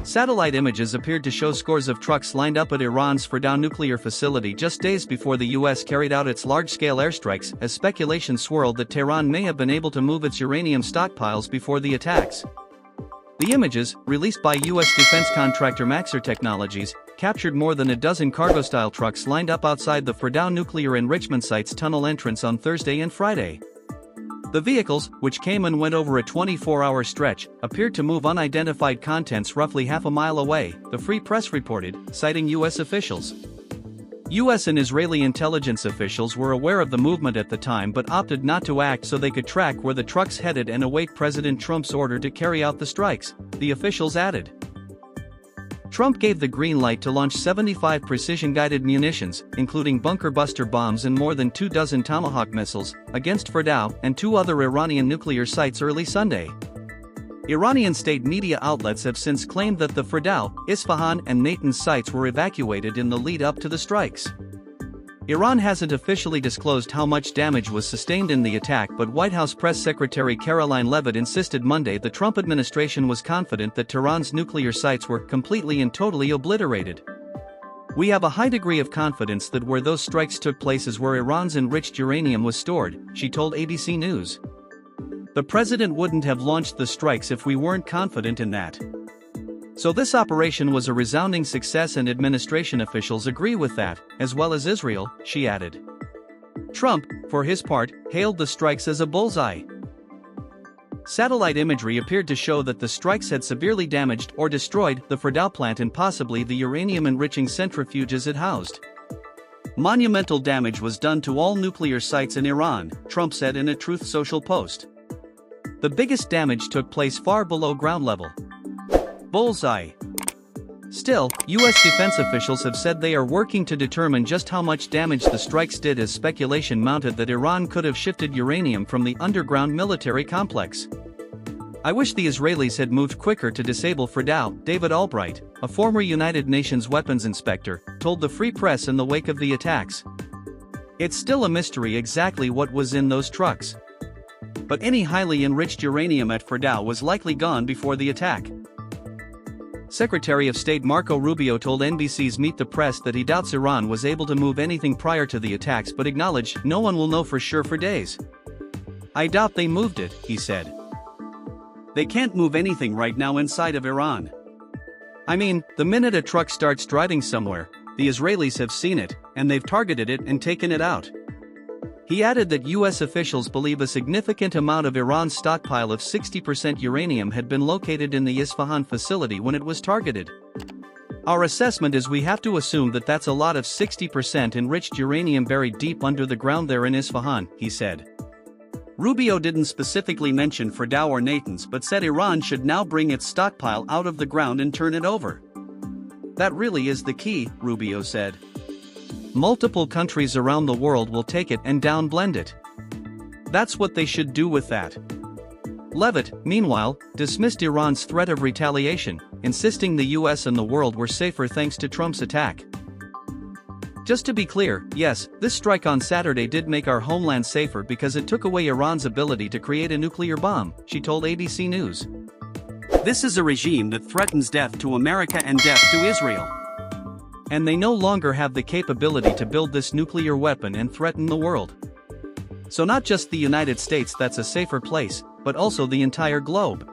Satellite images appeared to show scores of trucks lined up at Iran's Fordow nuclear facility just days before the US carried out its large-scale airstrikes, as speculation swirled that Tehran may have been able to move its uranium stockpiles before the attacks. The images, released by U.S. defense contractor Maxar Technologies, captured more than a dozen cargo-style trucks lined up outside the Fordow nuclear enrichment site's tunnel entrance on Thursday and Friday. The vehicles, which came and went over a 24-hour stretch, appeared to move unidentified contents roughly half a mile away, the Free Press reported, citing U.S. officials. U.S. and Israeli intelligence officials were aware of the movement at the time but opted not to act so they could track where the trucks headed and await President Trump's order to carry out the strikes, the officials added. Trump gave the green light to launch 75 precision-guided munitions, including bunker-buster bombs and more than 24 Tomahawk missiles, against Fordow and 2 other Iranian nuclear sites early Sunday. Iranian state media outlets have since claimed that the Fordow, Isfahan and Natanz sites were evacuated in the lead-up to the strikes. Iran hasn't officially disclosed how much damage was sustained in the attack, but White House Press Secretary Caroline Leavitt insisted Monday the Trump administration was confident that Tehran's nuclear sites were completely and totally obliterated. "We have a high degree of confidence that where those strikes took place is where Iran's enriched uranium was stored," she told ABC News. "The president wouldn't have launched the strikes if we weren't confident in that. So this operation was a resounding success and administration officials agree with that, as well as Israel," she added. Trump, for his part, hailed the strikes as a bullseye. Satellite imagery appeared to show that the strikes had severely damaged or destroyed the Fordow plant and possibly the uranium-enriching centrifuges it housed. "Monumental damage was done to all nuclear sites in Iran," Trump said in a Truth Social post. "The biggest damage took place far below ground level." Bullseye. Still, U.S. defense officials have said they are working to determine just how much damage the strikes did, as speculation mounted that Iran could have shifted uranium from the underground military complex. "I wish the Israelis had moved quicker to disable Fordow," David Albright, a former United Nations weapons inspector, told the Free Press in the wake of the attacks. "It's still a mystery exactly what was in those trucks. But any highly enriched uranium at Fordow was likely gone before the attack." Secretary of State Marco Rubio told NBC's Meet the Press that he doubts Iran was able to move anything prior to the attacks but acknowledged no one will know for sure for days. "I doubt they moved it," he said. "They can't move anything right now inside of Iran. I mean, the minute a truck starts driving somewhere, the Israelis have seen it, and they've targeted it and taken it out." He added that U.S. officials believe a significant amount of Iran's stockpile of 60% uranium had been located in the Isfahan facility when it was targeted. "Our assessment is we have to assume that that's a lot of 60% enriched uranium buried deep under the ground there in Isfahan," he said. Rubio didn't specifically mention Fordow or Natanz but said Iran should now bring its stockpile out of the ground and turn it over. "That really is the key," Rubio said. "Multiple countries around the world will take it and downblend it. That's what they should do with that." Leavitt, meanwhile, dismissed Iran's threat of retaliation, insisting the US and the world were safer thanks to Trump's attack. "Just to be clear, yes, this strike on Saturday did make our homeland safer because it took away Iran's ability to create a nuclear bomb," she told ABC News. "This is a regime that threatens death to America and death to Israel. And they no longer have the capability to build this nuclear weapon and threaten the world. So not just the United States that's a safer place, but also the entire globe."